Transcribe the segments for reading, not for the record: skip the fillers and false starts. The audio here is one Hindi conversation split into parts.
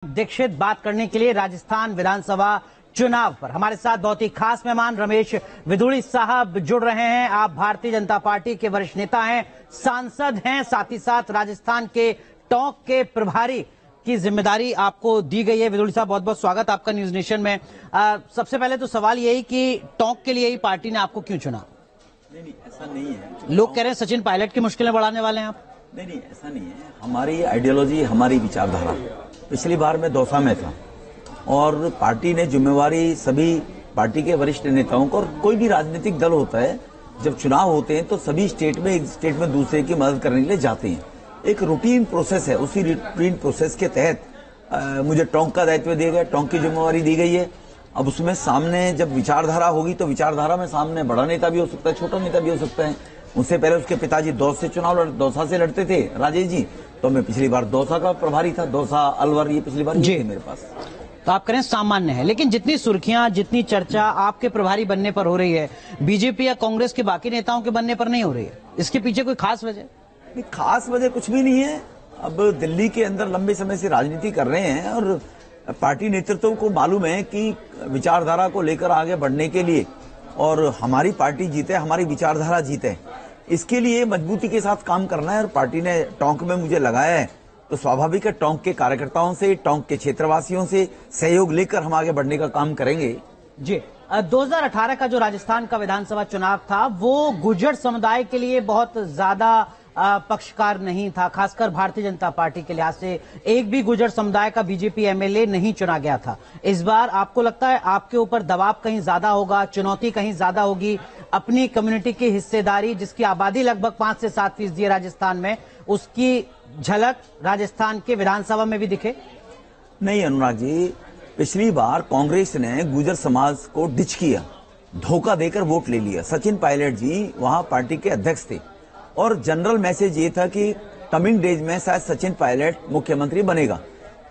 दीक्षित बात करने के लिए राजस्थान विधानसभा चुनाव पर हमारे साथ बहुत ही खास मेहमान रमेश विदुड़ी साहब जुड़ रहे हैं। आप भारतीय जनता पार्टी के वरिष्ठ नेता हैं, सांसद हैं, साथ ही साथ राजस्थान के टोंक के प्रभारी की जिम्मेदारी आपको दी गई है। विदुड़ी साहब, बहुत बहुत स्वागत आपका न्यूज नेशन में। सबसे पहले तो सवाल यही कि टोंक के लिए ही पार्टी ने आपको क्यों चुना? नहीं, ऐसा नहीं है। लोग कह रहे हैं सचिन पायलट की मुश्किलें बढ़ाने वाले हैं आप। नहीं, ऐसा नहीं है। हमारी आइडियोलॉजी, हमारी विचारधारा, पिछली बार मैं दौसा में था और पार्टी ने जिम्मेवारी सभी पार्टी के वरिष्ठ नेताओं को, और कोई भी राजनीतिक दल होता है जब चुनाव होते हैं तो सभी स्टेट में एक स्टेट में दूसरे की मदद करने के लिए जाते हैं। एक रूटीन प्रोसेस है, उसी रूटीन प्रोसेस के तहत मुझे टोंक का दायित्व दिया गया, टोंक की जिम्मेवारी दी गई है। अब उसमें सामने जब विचारधारा होगी तो विचारधारा में सामने बड़ा नेता भी हो सकता है, छोटा नेता भी हो सकता है। उससे पहले उसके पिताजी दौसा से लड़ते थे, राजेश जी, तो मैं पिछली बार दौसा का प्रभारी था, दौसा अलवर, ये पिछली बार ये थे मेरे पास। तो आप करें सामान्य है, लेकिन जितनी सुर्खियां, जितनी चर्चा आपके प्रभारी बनने पर हो रही है, बीजेपी या कांग्रेस के बाकी नेताओं के बनने पर नहीं हो रही है। इसके पीछे कोई खास वजह? खास वजह कुछ भी नहीं है। अब दिल्ली के अंदर लंबे समय से राजनीति कर रहे हैं और पार्टी नेतृत्व को मालूम है कि विचारधारा को लेकर आगे बढ़ने के लिए, और हमारी पार्टी जीते, हमारी विचारधारा जीते, इसके लिए मजबूती के साथ काम करना है। और पार्टी ने टोंक में मुझे लगाया है तो स्वाभाविक है टोंक के कार्यकर्ताओं से, टोंक के क्षेत्रवासियों से सहयोग लेकर हम आगे बढ़ने का काम करेंगे। जी, 2018 का जो राजस्थान का विधानसभा चुनाव था वो गुर्जर समुदाय के लिए बहुत ज्यादा पक्षकार नहीं था, खासकर भारतीय जनता पार्टी के लिहाज से एक भी गुर्जर समुदाय का बीजेपी एमएलए नहीं चुना गया था। इस बार आपको लगता है आपके ऊपर दबाव कहीं ज्यादा होगा, चुनौती कहीं ज्यादा होगी, अपनी कम्युनिटी की हिस्सेदारी जिसकी आबादी लगभग 5 से 7% है राजस्थान में, उसकी झलक राजस्थान के विधानसभा में भी दिखे? नहीं अनुराग जी, पिछली बार कांग्रेस ने गुर्जर समाज को डिच किया, धोखा देकर वोट ले लिया। सचिन पायलट जी वहां पार्टी के अध्यक्ष थे और जनरल मैसेज ये था कि कमिंग डेज में शायद सचिन पायलट मुख्यमंत्री बनेगा।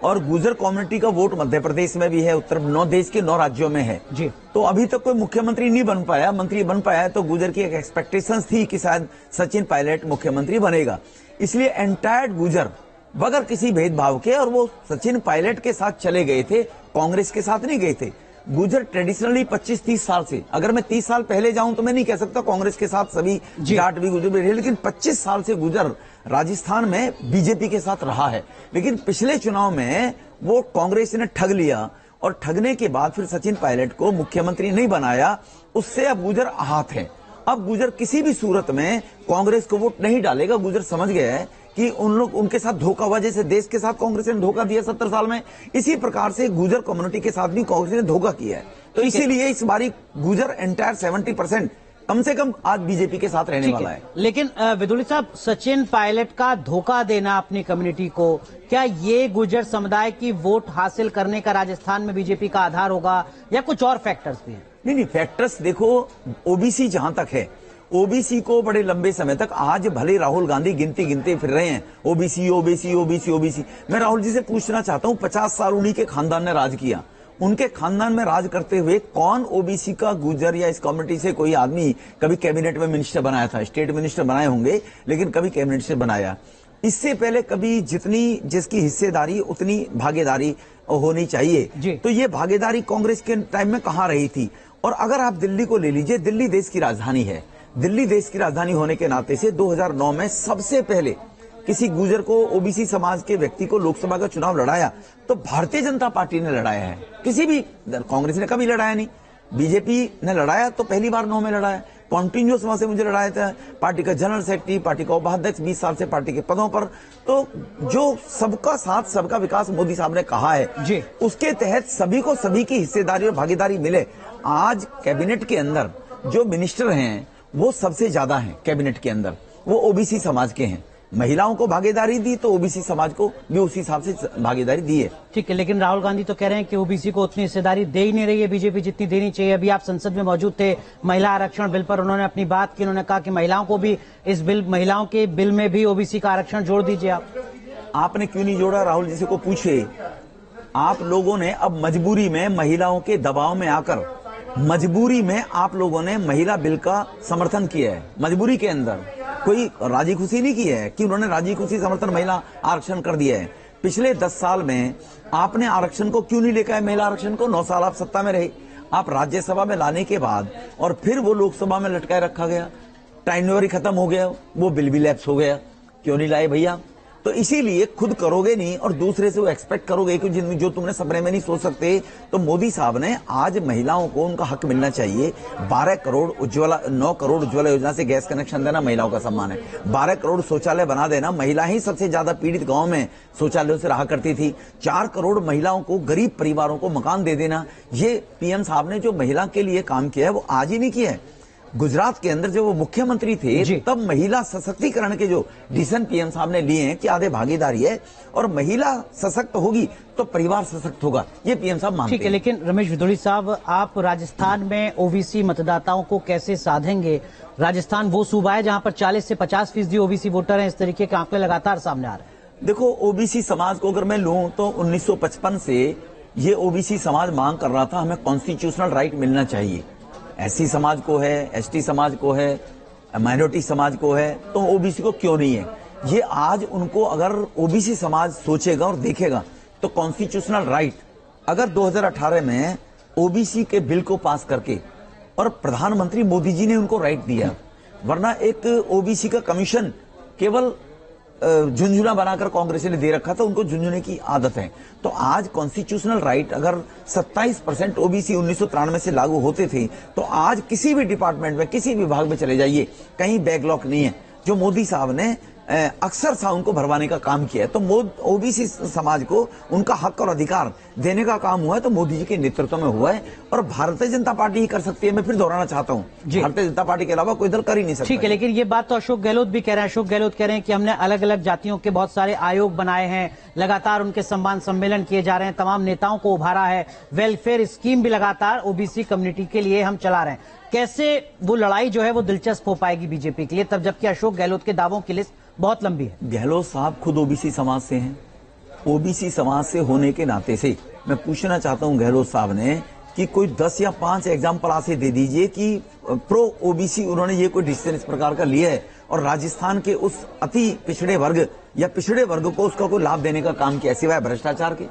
और गुर्जर कम्युनिटी का वोट मध्य प्रदेश में भी है, उत्तर 9 देश के 9 राज्यों में है जी। तो अभी तक कोई मुख्यमंत्री नहीं बन पाया, मंत्री बन पाया है। तो गुर्जर की एक एक्सपेक्टेशंस थी कि शायद सचिन पायलट मुख्यमंत्री बनेगा, इसलिए एंटायर गुर्जर बगैर किसी भेदभाव के, और वो सचिन पायलट के साथ चले गए थे, कांग्रेस के साथ नहीं गए थे। गुर्जर ट्रेडिशनली 25-30 साल से, अगर मैं 30 साल पहले जाऊं तो मैं नहीं कह सकता कांग्रेस के साथ सभी जाट भी गुर्जर भी रहे, लेकिन 25 साल से गुर्जर राजस्थान में बीजेपी के साथ रहा है। लेकिन पिछले चुनाव में वो कांग्रेस ने ठग लिया और ठगने के बाद फिर सचिन पायलट को मुख्यमंत्री नहीं बनाया, उससे अब गुर्जर आहत है। अब गुर्जर किसी भी सूरत में कांग्रेस को वोट नहीं डालेगा। गुर्जर समझ गया है कि उनके साथ धोखा हुआ, जैसे देश के साथ कांग्रेस ने धोखा दिया 70 साल में, इसी प्रकार से गुर्जर कम्युनिटी के साथ भी कांग्रेस ने धोखा किया है। तो इसीलिए इस बारी गुर्जर एंटायर 70% कम से कम आज बीजेपी के साथ रहने वाला है। लेकिन विदुड़ी साहब, सचिन पायलट का धोखा देना अपनी कम्युनिटी को, क्या ये गुर्जर समुदाय की वोट हासिल करने का राजस्थान में बीजेपी का आधार होगा या कुछ और फैक्टर्स भी हैं? नहीं, फैक्टर्स देखो, ओबीसी जहां तक है, ओबीसी को बड़े लंबे समय तक, आज भले राहुल गांधी गिनते फिर रहे हैं ओबीसी ओबीसी ओबीसी ओबीसी, मैं राहुल जी से पूछना चाहता हूं, 50 साल उन्हीं के खानदान ने राज किया, उनके खानदान में राज करते हुए कौन ओबीसी का गुर्जर या इस कम्युनिटी से कोई आदमी कभी कैबिनेट में मिनिस्टर बनाया था? स्टेट मिनिस्टर बनाए होंगे लेकिन कभी कैबिनेट से बनाया? इससे पहले कभी जितनी जिसकी हिस्सेदारी उतनी भागीदारी होनी चाहिए, तो ये भागीदारी कांग्रेस के टाइम में कहां रही थी? और अगर आप दिल्ली को ले लीजिए, दिल्ली देश की राजधानी है, दिल्ली देश की राजधानी होने के नाते से 2009 में सबसे पहले किसी गुर्जर को, ओबीसी समाज के व्यक्ति को लोकसभा का चुनाव लड़ाया तो भारतीय जनता पार्टी ने लड़ाया है, किसी भी कांग्रेस ने कभी लड़ाया नहीं। बीजेपी ने लड़ाया तो पहली बार 9 में लड़ाया, कॉन्टिन्यूस वहां से मुझे लड़ाया था, पार्टी का जनरल सेक्रेटरी, पार्टी का उपाध्यक्ष, 20 साल से पार्टी के पदों पर। तो जो सबका साथ सबका विकास मोदी साहब ने कहा है जी, उसके तहत सभी को सभी की हिस्सेदारी और भागीदारी मिले। आज कैबिनेट के अंदर जो मिनिस्टर हैं वो सबसे ज्यादा हैं कैबिनेट के अंदर, वो ओबीसी समाज के हैं। महिलाओं को भागीदारी दी तो ओबीसी समाज को भी उसी हिसाब से भागीदारी दी है। ठीक है, लेकिन राहुल गांधी तो कह रहे हैं कि ओबीसी को उतनी हिस्सेदारी दे ही नहीं रही है बीजेपी जितनी देनी चाहिए। अभी आप संसद में मौजूद थे, महिला आरक्षण बिल पर उन्होंने अपनी बात की, उन्होंने कहा कि महिलाओं को भी इस बिल, महिलाओं के बिल में भी ओबीसी का आरक्षण जोड़ दीजिए। आपने क्यों नहीं जोड़ा? राहुल जी से को पूछे। आप लोगों ने अब मजबूरी में, महिलाओं के दबाव में आकर, मजबूरी में आप लोगों ने महिला बिल का समर्थन किया है। मजबूरी के अंदर कोई राजी खुशी नहीं की है कि उन्होंने राजी खुशी समर्थन महिला आरक्षण कर दिया है। पिछले 10 साल में आपने आरक्षण को क्यों नहीं लेकर आए? महिला आरक्षण को 9 साल आप सत्ता में रहे, आप राज्यसभा में लाने के बाद और फिर वो लोकसभा में लटकाए रखा गया, टाइमरी खत्म हो गया, वो बिल भी लैप्स हो गया, क्यों नहीं लाए भैया? तो इसीलिए खुद करोगे नहीं और दूसरे से वो एक्सपेक्ट करोगे कि जो तुमने सपने में नहीं सोच सकते। तो मोदी साहब ने आज महिलाओं को उनका हक मिलना चाहिए। 12 करोड़ उज्ज्वला, 9 करोड़ उज्ज्वला योजना से गैस कनेक्शन देना महिलाओं का सम्मान है। 12 करोड़ शौचालय बना देना, महिला ही सबसे ज्यादा पीड़ित गांव में शौचालयों से रहा करती थी। 4 करोड़ महिलाओं को, गरीब परिवारों को मकान दे देना, ये पीएम साहब ने जो महिला के लिए काम किया है वो आज ही नहीं किया है। गुजरात के अंदर जब वो मुख्यमंत्री थे तब महिला सशक्तिकरण के जो डिसीजन पीएम साहब ने लिए हैं कि आधे भागीदारी है और महिला सशक्त होगी तो परिवार सशक्त होगा, ये पीएम साहब मानते हैं। ठीक है, लेकिन रमेश विदुड़ी साहब, आप राजस्थान में ओबीसी मतदाताओं को कैसे साधेंगे? राजस्थान वो सूबा है जहां पर 40 से 50% ओबीसी वोटर हैं। इस तरीके के आंकड़े लगातार सामने आ रहे हैं। देखो, ओबीसी समाज को अगर मैं लूं तो 1955 से ये ओबीसी समाज मांग कर रहा था हमें कॉन्स्टिट्यूशनल राइट मिलना चाहिए। एससी समाज को है, एसटी समाज को है, माइनॉरिटी समाज को है, तो ओबीसी को क्यों नहीं है? ये आज उनको अगर ओबीसी समाज सोचेगा और देखेगा तो कॉन्स्टिट्यूशनल राइट अगर 2018 में ओबीसी के बिल को पास करके, और प्रधानमंत्री मोदी जी ने उनको राइट दिया, वरना एक ओबीसी का कमीशन केवल झुंझुना बनाकर कांग्रेस ने दे रखा था, उनको झुंझुने की आदत है। तो आज कॉन्स्टिट्यूशनल राइट अगर 27% ओबीसी 1993 से लागू होते थे तो आज किसी भी डिपार्टमेंट में, किसी विभाग में चले जाइए, कहीं बैकलॉग नहीं है। जो मोदी साहब ने अक्सर सा उनको भरवाने का काम किया है, तो ओबीसी समाज को उनका हक और अधिकार देने का काम हुआ है तो मोदी जी के नेतृत्व में हुआ है और भारतीय जनता पार्टी ही कर सकती है। मैं फिर दोहराना चाहता हूँ, भारतीय जनता पार्टी के अलावा कोई दल कर ही नहीं सकता। ठीक है, लेकिन ये बात तो अशोक गहलोत भी कह रहे हैं। अशोक गहलोत कह रहे हैं कि हमने अलग अलग जातियों के बहुत सारे आयोग बनाए हैं, लगातार उनके सम्मान सम्मेलन किए जा रहे हैं, तमाम नेताओं को उभारा है, वेलफेयर स्कीम भी लगातार ओबीसी कम्युनिटी के लिए हम चला रहे हैं। कैसे वो लड़ाई जो है वो दिलचस्प हो पाएगी बीजेपी के लिए, तब जबकि अशोक गहलोत के दावों की लिस्ट बहुत लंबी है? गहलोत साहब खुद ओबीसी समाज से हैं। ओबीसी समाज से होने के नाते से मैं पूछना चाहता हूं गहलोत साहब ने कि कोई 10 या 5 एग्जाम्पल ऐसे दे दीजिए कि प्रो ओबीसी उन्होंने ये कोई डिसीजन इस प्रकार का लिया है और राजस्थान के उस अति पिछड़े वर्ग या पिछड़े वर्ग को उसका कोई लाभ देने का काम किया, सिवाय भ्रष्टाचार के,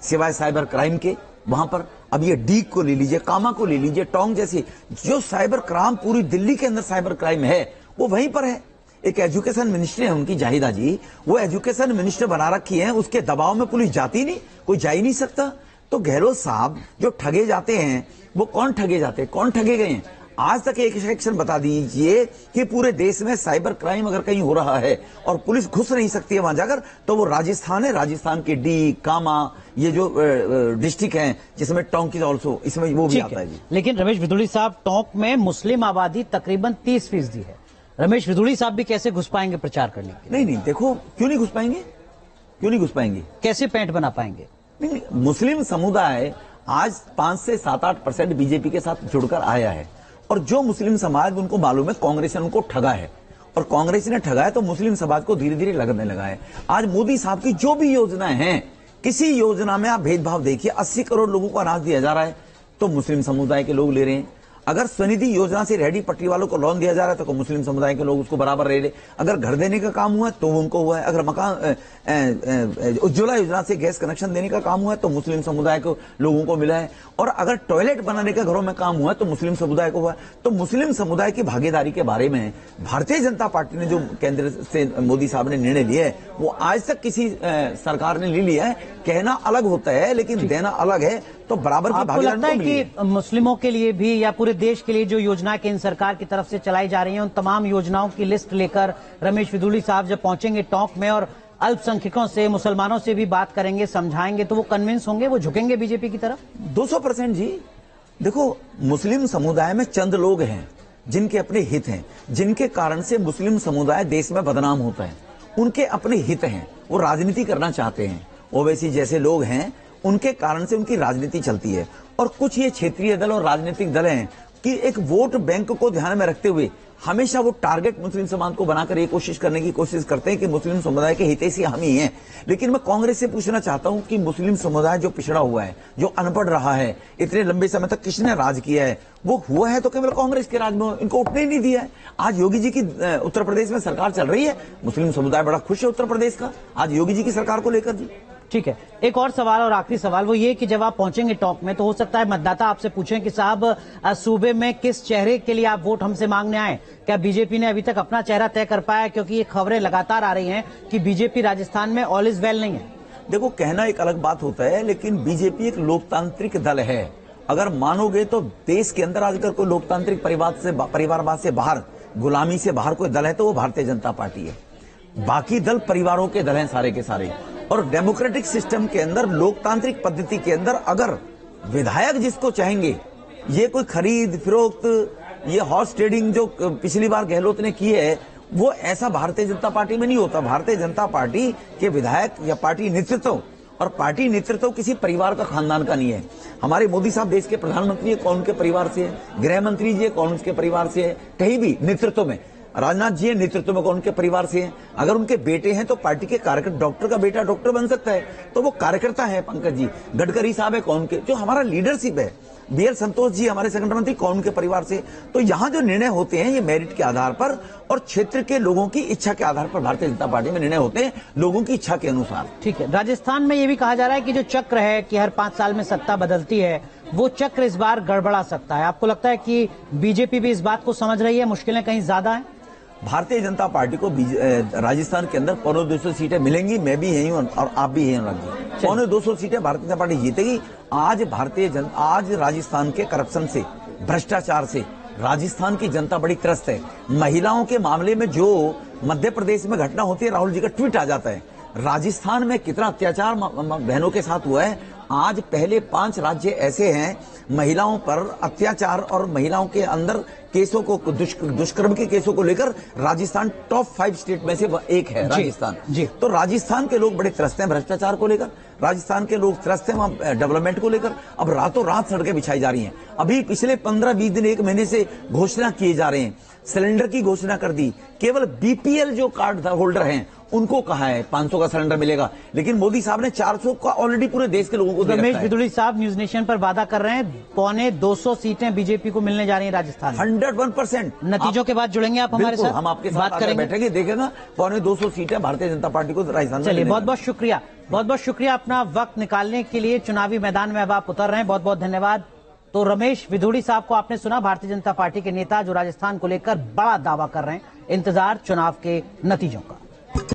सिवाय साइबर क्राइम के। वहां पर अब ये डीग को ले लीजिए, कामा को ले लीजिए, टोंक जैसी जो साइबर क्राइम पूरी दिल्ली के अंदर साइबर क्राइम है वो वहीं पर है। एक एजुकेशन मिनिस्ट्री है उनकी, जाहिदा जी, वो एजुकेशन मिनिस्टर बना रखी है, उसके दबाव में पुलिस जाती नहीं, कोई जा ही नहीं सकता। तो गहलोत साहब जो ठगे जाते हैं वो कौन ठगे जाते हैं, कौन ठगे गए हैं? आज तक एक सेक्शन बता दीजिए कि पूरे देश में साइबर क्राइम अगर कहीं हो रहा है और पुलिस घुस नहीं सकती है वहां जाकर, तो वो राजस्थान है। राजस्थान के डी, कामा, ये जो डिस्ट्रिक्ट हैं जिसमें टोंक इज ऑल्सो, इसमें वो भी आता है जी। लेकिन रमेश विदुड़ी साहब, टोंक में मुस्लिम आबादी तकरीबन 30% है। रमेश विदुड़ी साहब भी कैसे घुस पाएंगे प्रचार करने के लिए? नहीं, देखो, क्यों नहीं घुस पाएंगे, क्यों नहीं घुस पाएंगे? कैसे पैंट बना पाएंगे? नहीं, मुस्लिम समुदाय आज 5 से 7-8% बीजेपी के साथ जुड़कर आया है और जो मुस्लिम समाज, उनको मालूम है कांग्रेस ने उनको ठगा है और कांग्रेस ने ठगा है तो मुस्लिम समाज को धीरे धीरे लगने लगा है। आज मोदी साहब की जो भी योजनाएं हैं, किसी योजना में आप भेदभाव देखिए, 80 करोड़ लोगों को अनाज दिया जा रहा है तो मुस्लिम समुदाय के लोग ले रहे हैं। अगर स्वनिधि योजना से रेहड़ी पटरी वालों को लोन दिया जा रहा है तो मुस्लिम समुदाय के लोग उसको बराबर ले रहे। अगर घर देने का काम हुआ है तो उनको हुआ है, अगर मकान उज्ज्वला योजना से गैस कनेक्शन देने का काम हुआ है तो मुस्लिम समुदाय को लोगों को मिला है, और अगर टॉयलेट बनाने का घरों में काम हुआ है तो मुस्लिम समुदाय को हुआ है। तो मुस्लिम समुदाय की भागीदारी के बारे में भारतीय जनता पार्टी ने जो केंद्र से मोदी साहब ने निर्णय लिया है वो आज तक किसी सरकार ने नहीं लिया है। कहना अलग होता है लेकिन देना अलग है, तो बराबर की भागीदारी। आपको लगता है कि मुस्लिमों के लिए भी या पूरे देश के लिए जो योजना केंद्र सरकार की तरफ से चलाई जा रही है, उन तमाम योजनाओं की लिस्ट लेकर रमेश विदुड़ी साहब जब पहुंचेंगे टोंक में और अल्पसंख्यकों से, मुसलमानों से भी बात करेंगे, समझाएंगे, तो वो कन्विंस होंगे, वो झुकेंगे बीजेपी की तरफ? 200% जी। देखो, मुस्लिम समुदाय में चंद लोग हैं जिनके अपने हित हैं, जिनके कारण से मुस्लिम समुदाय देश में बदनाम होता है। उनके अपने हित हैं, वो राजनीति करना चाहते हैं। ओवैसी जैसे लोग हैं, उनके कारण से उनकी राजनीति चलती है। और कुछ ये क्षेत्रीय दल और राजनीतिक दल हैं कि एक वोट बैंक को ध्यान में रखते हुए हमेशा वो टारगेट मुस्लिम समाज को बनाकर ये कोशिश करने की कोशिश करते हैं कि मुस्लिम समुदाय के हितैषी हम ही हैं। लेकिन मैं कांग्रेस से पूछना चाहता हूं कि मुस्लिम समुदाय जो पिछड़ा हुआ है, जो अनपढ़ रहा है, इतने लंबे समय तक किसने राज किया है, वो हुआ है तो केवल कांग्रेस के राज में, इनको उठने ही नहीं दिया है। आज योगी जी की उत्तर प्रदेश में सरकार चल रही है, मुस्लिम समुदाय बड़ा खुश है उत्तर प्रदेश का आज योगी जी की सरकार को लेकर जी। ठीक है, एक और सवाल और आखिरी सवाल वो ये कि जब आप पहुंचेंगे टॉप में तो हो सकता है मतदाता आपसे पूछें कि साहब सूबे में किस चेहरे के लिए आप वोट हमसे मांगने आए। क्या बीजेपी ने अभी तक अपना चेहरा तय कर पाया, क्योंकि ये खबरें लगातार आ रही हैं कि बीजेपी राजस्थान में ऑल इज वेल नहीं है। देखो, कहना एक अलग बात होता है, लेकिन बीजेपी एक लोकतांत्रिक दल है। अगर मानोगे तो देश के अंदर आजकल कोई लोकतांत्रिक परिवारवाद से बाहर, गुलामी से बाहर कोई दल है तो वो भारतीय जनता पार्टी है। बाकी दल परिवारों के दल हैं सारे के सारे। और डेमोक्रेटिक सिस्टम के अंदर, लोकतांत्रिक पद्धति के अंदर अगर विधायक जिसको चाहेंगे, ये कोई खरीद फिरोख्त, ये हॉर्स ट्रेडिंग जो पिछली बार गहलोत ने की है, वो ऐसा भारतीय जनता पार्टी में नहीं होता। भारतीय जनता पार्टी के विधायक या पार्टी नेतृत्व, और पार्टी नेतृत्व किसी परिवार का, खानदान का नहीं है। हमारे मोदी साहब देश के प्रधानमंत्री है, कौन उनके परिवार से है? गृह मंत्री जी है, कौन उसके परिवार से है? कहीं भी नेतृत्व में राजनाथ जी है, नेतृत्व में कौन उनके परिवार से है? अगर उनके बेटे हैं तो पार्टी के कार्यकर्ता, डॉक्टर का बेटा डॉक्टर बन सकता है तो वो कार्यकर्ता है। पंकज जी, गडकरी साहब है कौन के, जो हमारा लीडरशिप है, BL संतोष जी हमारे संगठन मंत्री, कौन के परिवार से? तो यहाँ जो निर्णय होते हैं ये मेरिट के आधार पर और क्षेत्र के लोगों की इच्छा के आधार पर भारतीय जनता पार्टी में निर्णय होते हैं, लोगों की इच्छा के अनुसार। ठीक है, राजस्थान में ये भी कहा जा रहा है कि जो चक्र है कि हर 5 साल में सत्ता बदलती है, वो चक्र इस बार गड़बड़ा सकता है। आपको लगता है कि बीजेपी भी इस बात को समझ रही है, मुश्किलें कहीं ज्यादा हैं? भारतीय जनता पार्टी को राजस्थान के अंदर 250 सीटें मिलेंगी। मैं भी यही हूं और आप भी यही हैं। 250 सीटें भारतीय जनता पार्टी जीतेगी। आज राजस्थान के करप्शन से, भ्रष्टाचार से राजस्थान की जनता बड़ी त्रस्त है। महिलाओं के मामले में जो मध्य प्रदेश में घटना होती है, राहुल जी का ट्वीट आ जाता है। राजस्थान में कितना अत्याचार बहनों के साथ हुआ है। आज पहले 5 राज्य ऐसे हैं महिलाओं पर अत्याचार और महिलाओं के अंदर केसों को, दुष्कर्म के केसों को लेकर राजस्थान टॉप 5 स्टेट में से एक है। राजस्थान जी। तो राजस्थान के लोग बड़े त्रस्त हैं भ्रष्टाचार को लेकर, राजस्थान के लोग त्रस्त हैं वहां डेवलपमेंट को लेकर। अब रातों रात सड़कें बिछाई जा रही हैं। अभी पिछले 15-20 दिन, 1 महीने से घोषणा किए जा रहे हैं। सिलेंडर की घोषणा कर दी, केवल BPL जो कार्ड होल्डर हैं उनको कहा है 500 का सिलेंडर मिलेगा, लेकिन मोदी साहब ने 400 का ऑलरेडी पूरे देश के लोगों को दे रखा है। रमेश बिधूड़ी साहब न्यूज नेशन पर वादा कर रहे हैं 250 सीटें बीजेपी को मिलने जा रही है राजस्थान। 101%। नतीजों के बाद जुड़ेंगे आप हमारे साथ, हम आपके साथ बात करेंगे, बैठेंगे, देखेगा 250 सीटें भारतीय जनता पार्टी को राजस्थान में। चलिए, बहुत बहुत शुक्रिया, बहुत बहुत शुक्रिया अपना वक्त निकालने के लिए। चुनावी मैदान में अब आप उतर रहे हैं, बहुत बहुत धन्यवाद। तो रमेश बिधूड़ी साहब को आपने सुना, भारतीय जनता पार्टी के नेता जो राजस्थान को लेकर बड़ा दावा कर रहे हैं। इंतजार चुनाव के नतीजों का।